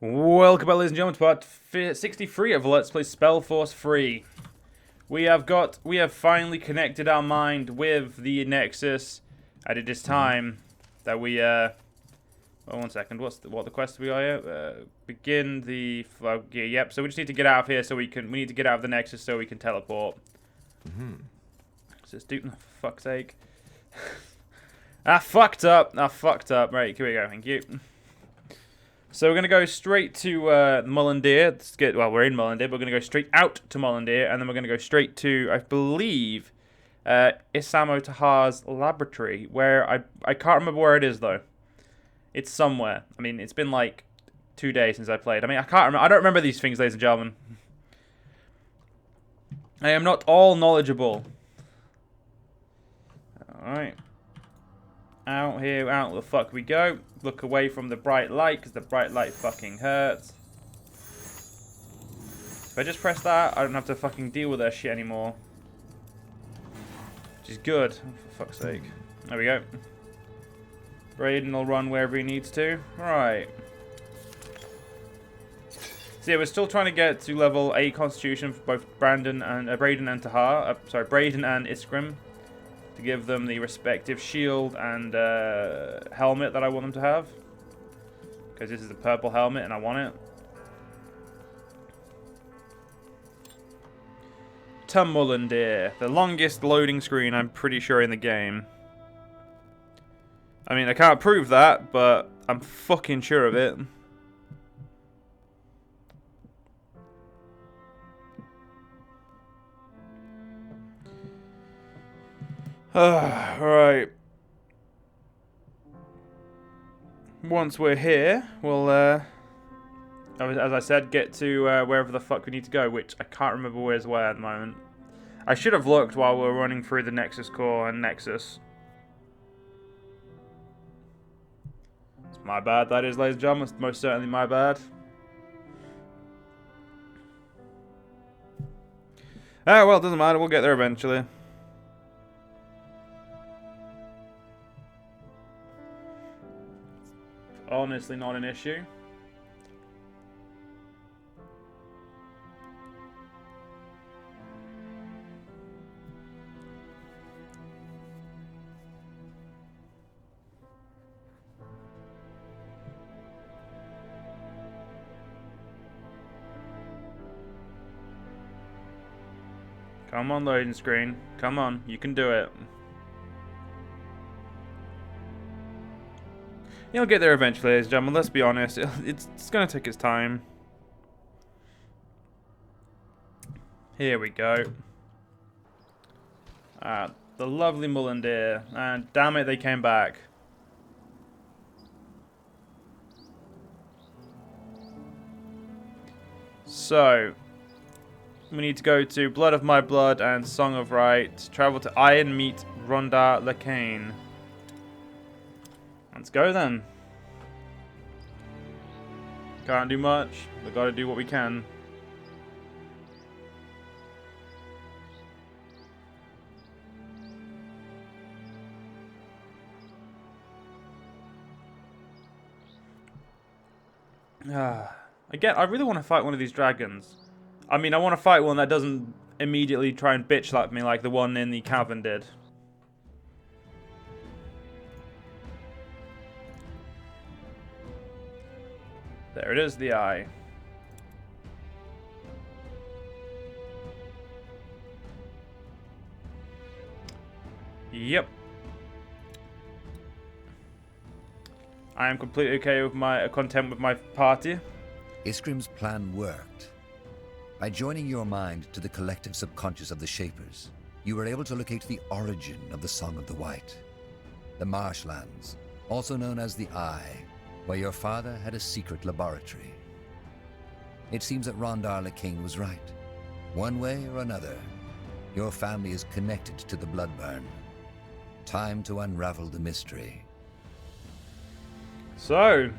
Welcome back, ladies and gentlemen, to part 63 of Let's Play SpellForce 3. We have finally connected our mind with the Nexus, and it is time that we, oh, 1 second, what the quest we are here? Begin the, yep, so we just need to get out of here so we need to get out of the Nexus so we can teleport. So let's do, for fuck's sake. I fucked up, right, here we go, thank you. So we're going to go straight to Mullendeer. Well, we're in Mullendeer, but we're going to go straight out to Mullendeer, and then we're going to go straight to, I believe, Isamo Tahar's laboratory, where I can't remember where it is, though. It's somewhere. I mean, it's been like 2 days since I played. I mean, I can't remember. I don't remember these things, ladies and gentlemen. I am not all knowledgeable. Alright. Out here, out the fuck we go. Look away from the bright light, because the bright light fucking hurts. If I just press that, I don't have to fucking deal with that shit anymore. Which is good, for fuck's sake. There we go. Braden will run wherever he needs to. Right. So yeah, we're still trying to get to level 8 Constitution for both Braden and Tahar. Braden and Iskrim. To give them the respective shield and helmet that I want them to have. Because this is a purple helmet and I want it. Mullendeer, the longest loading screen I'm pretty sure in the game. I mean, I can't prove that, but I'm fucking sure of it. Right. Once we're here, we'll, as I said, get to wherever the fuck we need to go, which I can't remember where's where at the moment. I should have looked while we were running through the Nexus core and Nexus. It's my bad, that is, ladies and gentlemen. It's most certainly my bad. Ah, well, it doesn't matter. We'll get there eventually. Honestly, not an issue. Come on, loading screen. Come on, you can do it. You'll get there eventually, ladies and gentlemen. Let's be honest. It's going to take its time. Here we go. The lovely Mullendeer. And damn it, they came back. So, we need to go to Blood of My Blood and Song of Right. Travel to Iron Meet Rondar Lacaine. Let's go then. Can't do much. We've got to do what we can. Again, I really want to fight one of these dragons. I mean, I want to fight one that doesn't immediately try and bitch slap me like the one in the cavern did. There it is, the eye. Yep. I am completely okay with content with my party. Iskrim's plan worked. By joining your mind to the collective subconscious of the Shapers, you were able to locate the origin of the Song of the White. The marshlands, also known as the Eye, where your father had a secret laboratory. It seems that Rondar Lacaine was right. One way or another, your family is connected to the Bloodburn. Time to unravel the mystery. So,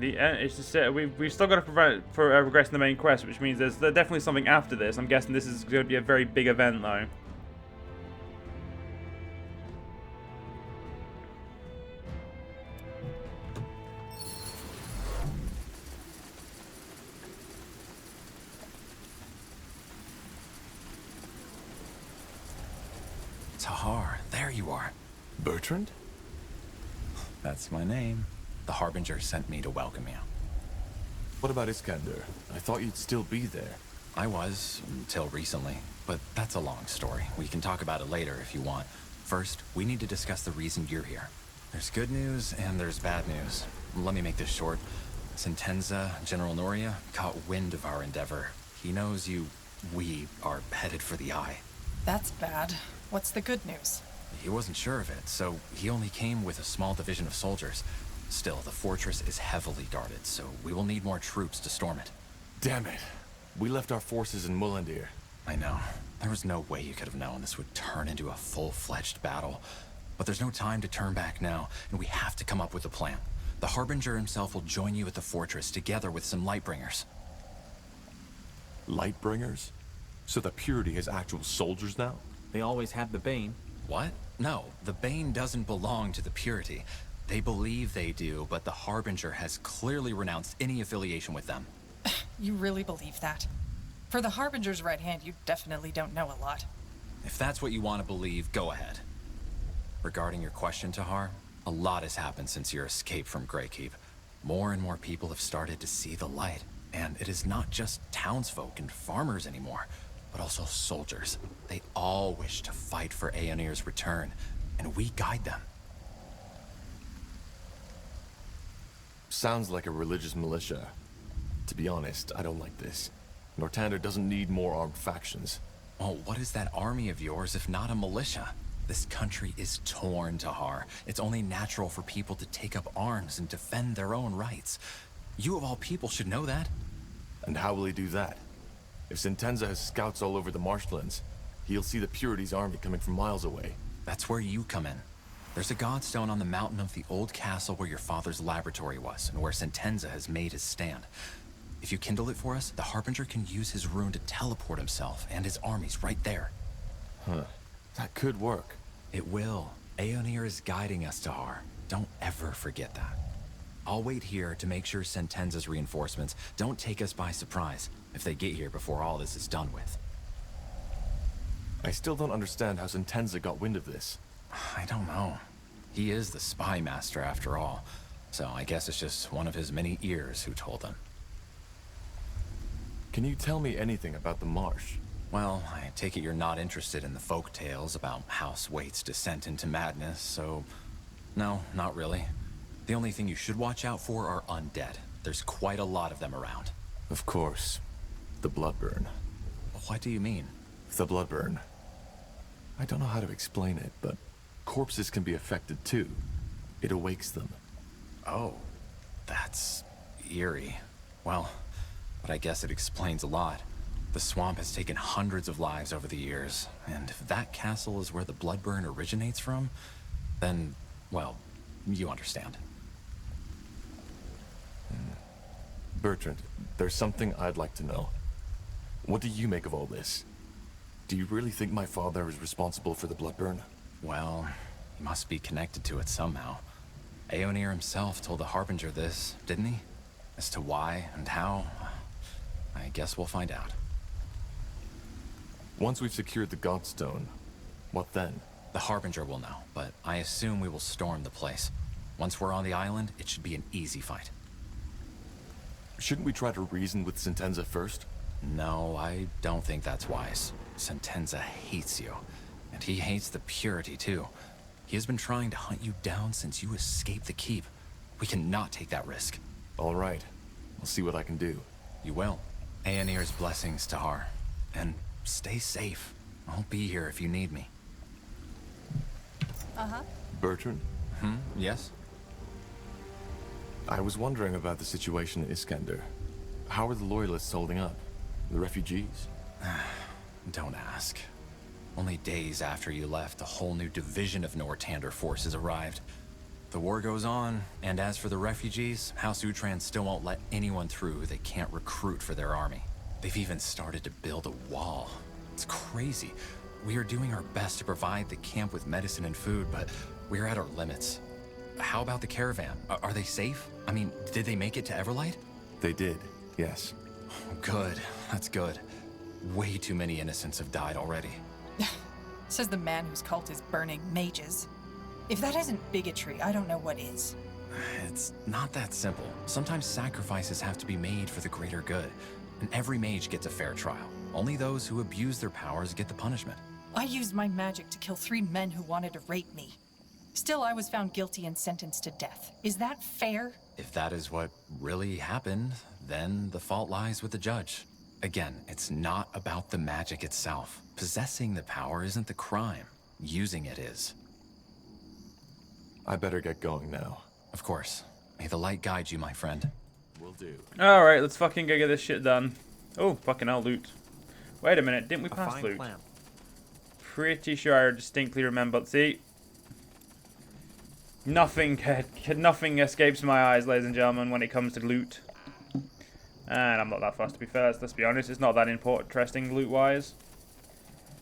it's just we've still got to progress in the main quest, which means there's definitely something after this. I'm guessing this is going to be a very big event, though. Tahar, there you are. Bertrand? That's my name. The Harbinger sent me to welcome you. What about Iskander? I thought you'd still be there. I was, until recently. But that's a long story. We can talk about it later if you want. First, we need to discuss the reason you're here. There's good news and there's bad news. Let me make this short. Sentenza, General Noria, caught wind of our endeavor. He knows we are headed for the Eye. That's bad. What's the good news? He wasn't sure of it, so he only came with a small division of soldiers. Still, the fortress is heavily guarded, so we will need more troops to storm it. Damn it. We left our forces in Mullendir. I know. There was no way you could have known this would turn into a full-fledged battle. But there's no time to turn back now, and we have to come up with a plan. The Harbinger himself will join you at the fortress, together with some Lightbringers. Lightbringers? So the Purity has actual soldiers now? They always had the Bane. What? No, the Bane doesn't belong to the Purity. They believe they do, but the Harbinger has clearly renounced any affiliation with them. You really believe that? For the Harbinger's right hand, you definitely don't know a lot. If that's what you want to believe, go ahead. Regarding your question, Tahar, a lot has happened since your escape from Greykeep. More and more people have started to see the light, and it is not just townsfolk and farmers anymore, but also soldiers. They all wish to fight for Aonir's return, and we guide them. Sounds like a religious militia. To be honest, I don't like this. Northander doesn't need more armed factions. Oh, what is that army of yours if not a militia? This country is torn, Tahar. It's only natural for people to take up arms and defend their own rights. You of all people should know that. And how will he do that? If Sentenza has scouts all over the marshlands, he'll see the Purity's army coming from miles away. That's where you come in. There's a godstone on the mountain of the old castle where your father's laboratory was, and where Sentenza has made his stand. If you kindle it for us, the Harbinger can use his rune to teleport himself and his armies right there. Huh. That could work. It will. Aonir is guiding us, Tahar. Don't ever forget that. I'll wait here to make sure Sentenza's reinforcements don't take us by surprise if they get here before all this is done with. I still don't understand how Sentenza got wind of this. I don't know. He is the spy master after all, so I guess it's just one of his many ears who told him. Can you tell me anything about the marsh? Well, I take it you're not interested in the folk tales about House Waite's descent into madness, so... No, not really. The only thing you should watch out for are undead. There's quite a lot of them around. Of course. The Bloodburn. What do you mean? The Bloodburn. I don't know how to explain it, but corpses can be affected too. It awakes them. Oh, that's eerie. Well, but I guess it explains a lot. The swamp has taken hundreds of lives over the years, and if that castle is where the Bloodburn originates from, then, well, you understand. Bertrand, there's something I'd like to know. What do you make of all this? Do you really think my father is responsible for the Bloodburn? Well, he must be connected to it somehow. Aonir himself told the Harbinger this, didn't he? As to why and how, I guess we'll find out. Once we've secured the Godstone, what then? The Harbinger will know, but I assume we will storm the place. Once we're on the island, it should be an easy fight. Shouldn't we try to reason with Sentenza first? No, I don't think that's wise. Sentenza hates you, and he hates the Purity too. He has been trying to hunt you down since you escaped the keep. We cannot take that risk. All right. I'll see what I can do. You will. Aonir's blessings, Tahar. And stay safe. I'll be here if you need me. Uh-huh. Bertrand? Yes? I was wondering about the situation in Iskander. How are the Loyalists holding up? The refugees? Don't ask. Only days after you left, a whole new division of Northander forces arrived. The war goes on, and as for the refugees, House Utran still won't let anyone through who they can't recruit for their army. They've even started to build a wall. It's crazy. We are doing our best to provide the camp with medicine and food, but we're at our limits. How about the caravan? Are they safe? I mean, did they make it to Everlight? They did, yes. Good. That's good. Way too many innocents have died already. Says the man whose cult is burning mages. If that isn't bigotry, I don't know what is. It's not that simple. Sometimes sacrifices have to be made for the greater good, and every mage gets a fair trial. Only those who abuse their powers get the punishment. I used my magic to kill 3 men who wanted to rape me. Still, I was found guilty and sentenced to death. Is that fair? If that is what really happened, then the fault lies with the judge. Again, it's not about the magic itself. Possessing the power isn't the crime. Using it is. I better get going now. Of course. May the light guide you, my friend. Will do. Alright, let's fucking go get this shit done. Oh, fucking hell, loot. Wait a minute, didn't we pass loot? Plan. Pretty sure I distinctly remember. See? Nothing escapes my eyes, ladies and gentlemen, when it comes to loot. And I'm not that fast, to be fair. Let's be honest, it's not that interesting loot-wise.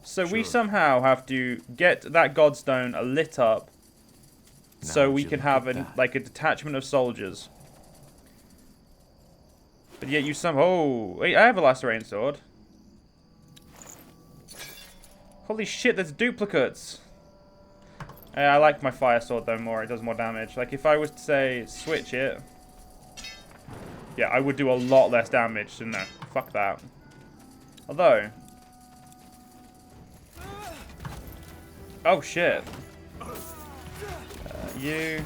So we somehow have to get that godstone lit up so we can have a detachment of soldiers. But yet you oh, wait, I have a lacerating sword. Holy shit, there's duplicates. I like my fire sword though more, it does more damage. Like if I was to say switch it, yeah, I would do a lot less damage, so no, fuck that. Although, oh shit. You.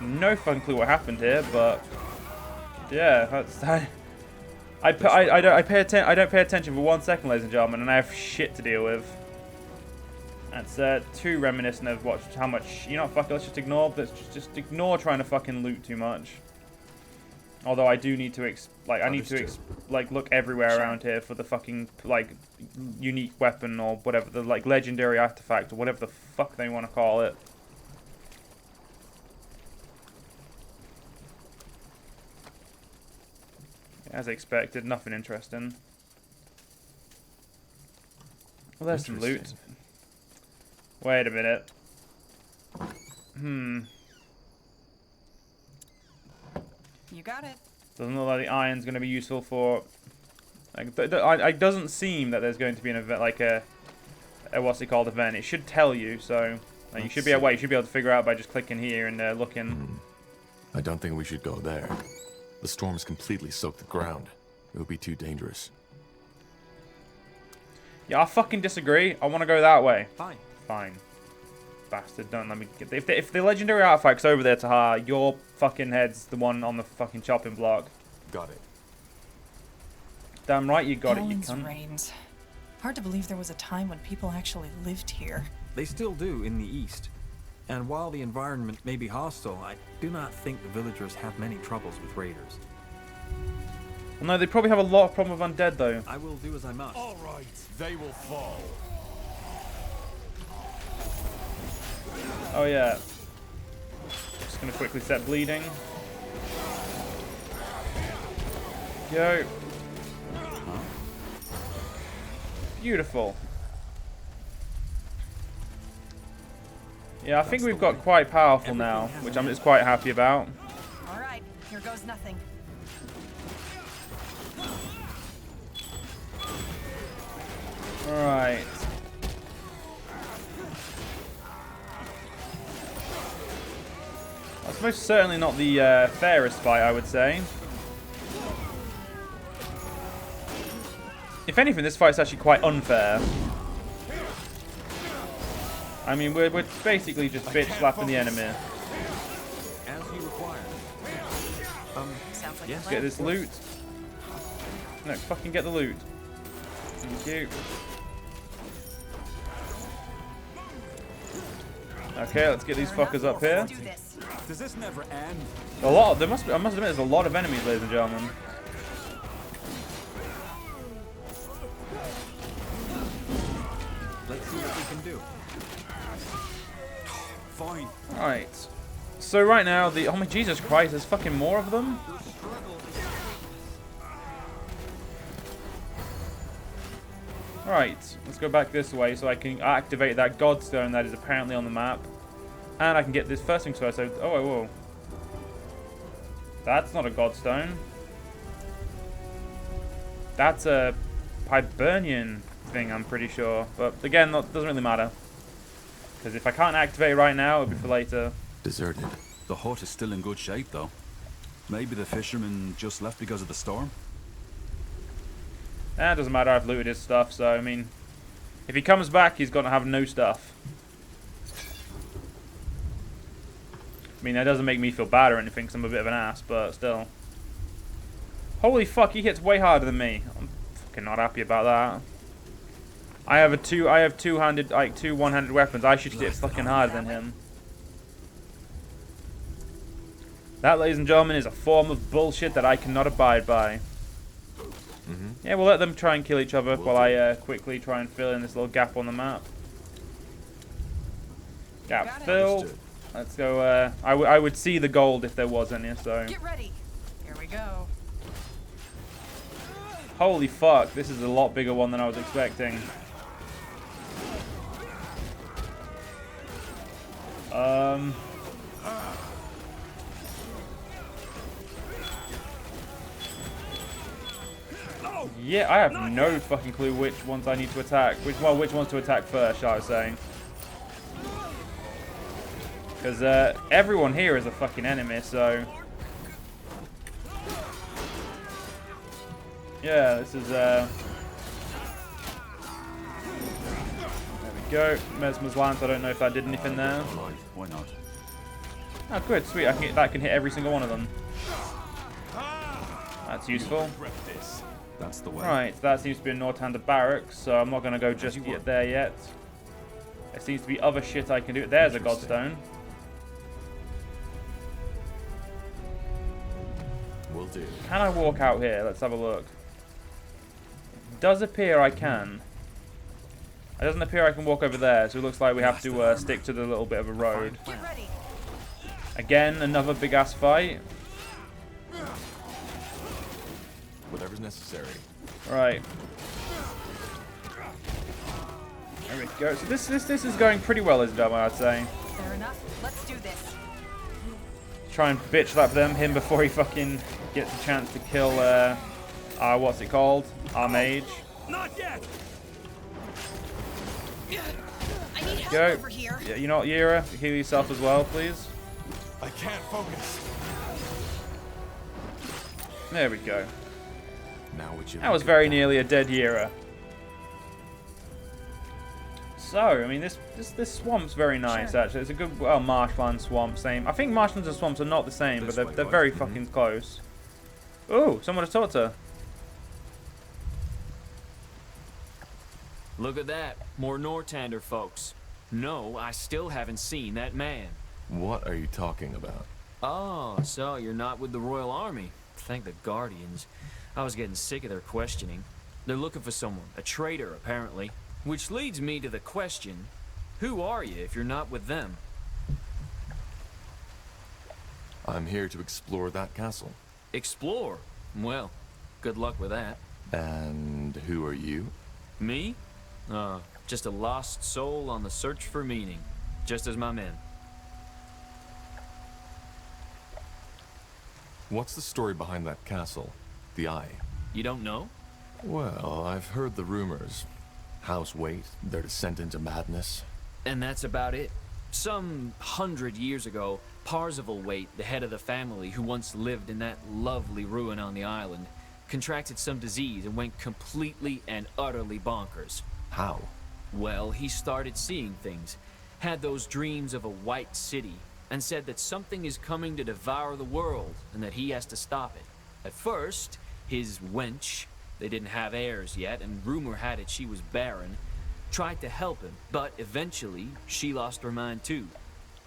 No fucking clue what happened here, but yeah, that's I don't pay attention for 1 second, ladies and gentlemen, and I have shit to deal with. That's too reminiscent of how much. You know, fuck it, let's just ignore. Let's just ignore trying to fucking loot too much. Although I do need to look everywhere around here for the fucking unique weapon or whatever, the legendary artifact or whatever the fuck they want to call it. As expected, nothing interesting. Well, there's some loot. Wait a minute. You got it. Doesn't look like the iron's going to be useful for. It doesn't seem that there's going to be an event like a what's it called event. It should tell you, so you should be able to figure out by just clicking here and looking. I don't think we should go there. The storm's completely soaked the ground. It would be too dangerous. Yeah, I fucking disagree. I want to go that way. Fine. Fine. Bastard, don't let me get... If the legendary artifact's over there, Taha, your fucking head's the one on the fucking chopping block. Got it. Damn right you got it, you Howland's cunt. Reigns. Hard to believe there was a time when people actually lived here. They still do in the east. And while the environment may be hostile, I do not think the villagers have many troubles with raiders. Well, no, they probably have a lot of problem with undead, though. I will do as I must. All right, they will fall. Oh, yeah. Just gonna quickly set bleeding. Go. Beautiful. Yeah, I think we've got quite powerful now, which I'm just quite happy about. All right, here goes nothing. Alright. That's most certainly not the fairest fight, I would say. If anything, this fight's actually quite unfair. I mean, we're basically just bitch slapping the enemy. As you require. Sounds like yes. a Get plan. this loot. No, fucking get the loot. Thank you. Okay, let's get these fuckers up here. Do this. Does this never end? A lot. I must admit, there's a lot of enemies, ladies and gentlemen. Let's see what we can do. Fine. Right. So right now, oh my Jesus Christ, there's fucking more of them? Right, let's go back this way so I can activate that godstone that is apparently on the map. And I can get this first things first. So, oh, whoa. That's not a godstone. That's a Hibernian thing, I'm pretty sure. But again, that doesn't really matter. Because if I can't activate right now, it'll be for later. Deserted. The hut is still in good shape, though. Maybe the fisherman just left because of the storm? It doesn't matter, I've looted his stuff, so, I mean... If he comes back, he's going to have no stuff. I mean, that doesn't make me feel bad or anything, because I'm a bit of an ass, but still. Holy fuck, he hits way harder than me. I'm fucking not happy about that. I have two-handed, like, two one-handed weapons. I should hit fucking harder than him. That, ladies and gentlemen, is a form of bullshit that I cannot abide by. Yeah, we'll let them try and kill each other while I quickly try and fill in this little gap on the map. Gap filled. Let's go. I would see the gold if there was any, so. Get ready. Here we go. Holy fuck, this is a lot bigger one than I was expecting. Yeah, I have no fucking clue which ones I need to attack. Which ones to attack first, shall I say. Because everyone here is a fucking enemy, so... Yeah, this is... There we go. Mesmer's Lance, I don't know if that did anything there. Why not? Oh, good, sweet. That can hit every single one of them. That's useful. That's the way. Right, that seems to be a Northander barracks, so I'm not going to go just yet there yet. There seems to be other shit I can do. There's a Godstone. Will do. Can I walk out here? Let's have a look. It does appear I can. It doesn't appear I can walk over there, so it looks like we have to stick to the little bit of a road. Get ready. Again, another big ass fight. Whatever's necessary. Right. There we go. So this is going pretty well, isn't it, I'd say. Fair enough. Let's do this. Try and bitch slap him before he fucking gets a chance to kill what's it called? Our mage. Not yet. I need help Go. over here. Yeah, you know what, Yira? Heal yourself as well, please. I can't focus. There we go. Now would you? That was very nearly a dead Yira. So, I mean, this swamp's very nice, actually. It's a good, well, marshland swamp, same. I think marshlands and swamps are not the same, but they're very fucking close. Ooh, someone to talk to. Look at that. More Northander folks. No, I still haven't seen that man. What are you talking about? Oh, so you're not with the Royal Army. Thank the Guardians. I was getting sick of their questioning. They're looking for someone, a traitor, apparently. Which leads me to the question, who are you if you're not with them? I'm here to explore that castle. Explore? Well, good luck with that. And who are you? Me? Just a lost soul on the search for meaning. Just as my men. What's the story behind that castle? The Eye? You don't know? Well, I've heard the rumors. House Waite, their descent into madness. And that's about it. Some 100 years ago, Parzival Waite, the head of the family who once lived in that lovely ruin on the island, contracted some disease and went completely and utterly bonkers. How? Well, he started seeing things, had those dreams of a white city, and said that something is coming to devour the world and that he has to stop it. At first, his wench, they didn't have heirs yet, and rumor had it she was barren, tried to help him, but eventually she lost her mind too.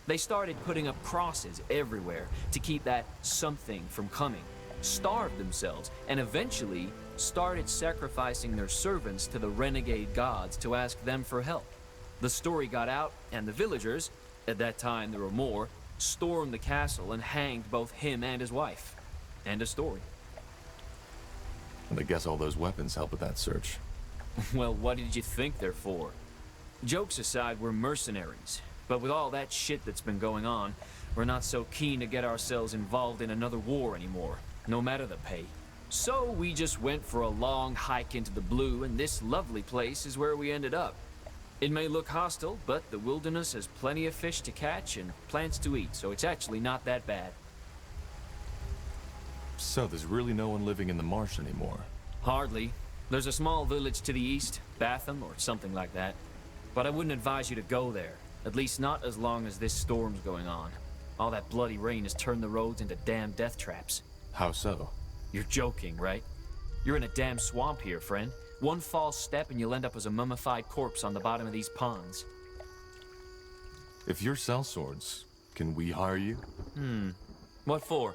They started putting up crosses everywhere to keep that something from coming, starved themselves, and eventually started sacrificing their servants to the renegade gods to ask them for help. The story got out, and the villagers, at that time there were more, stormed the castle and hanged both him and his wife. End of story. And I guess all those weapons help with that search. Well, what did you think they're for? Jokes aside, we're mercenaries. But with all that shit that's been going on, we're not so keen to get ourselves involved in another war anymore, no matter the pay. So we just went for a long hike into the blue, and this lovely place is where we ended up. It may look hostile, but the wilderness has plenty of fish to catch and plants to eat, so it's actually not that bad. So there's really no one living in the marsh anymore? Hardly. There's a small village to the east, Batham or something like that. But I wouldn't advise you to go there, at least not as long as this storm's going on. All that bloody rain has turned the roads into damn death traps. How so? You're joking, right? You're in a damn swamp here, friend. One false step and you'll end up as a mummified corpse on the bottom of these ponds. If you're sellswords, can we hire you? What for?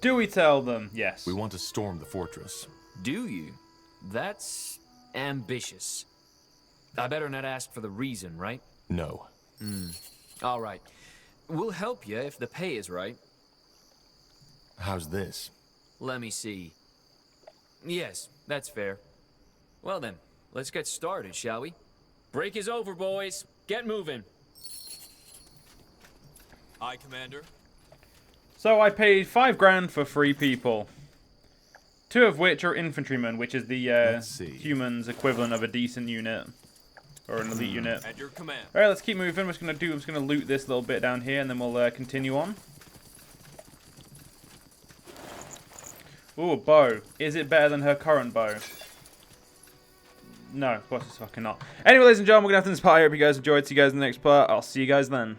Do we tell them? Yes. We want to storm the fortress. Do you? That's ambitious. I better not ask for the reason, right? No. All right. We'll help you if the pay is right. How's this? Let me see. Yes, that's fair. Well then, let's get started, shall we? Break is over, boys. Get moving. Aye, Commander. So I paid 5 grand for 3 people. 2 of which are infantrymen, which is the Let's see. humans' equivalent of a decent unit. Or an elite unit. At your command. Alright, let's keep moving. I'm just gonna loot this little bit down here and then we'll continue on. Ooh, a bow. Is it better than her current bow? No, of course it's fucking not. Anyway, ladies and gentlemen, we're gonna have to end this part. I hope you guys enjoyed. See you guys in the next part. I'll see you guys then.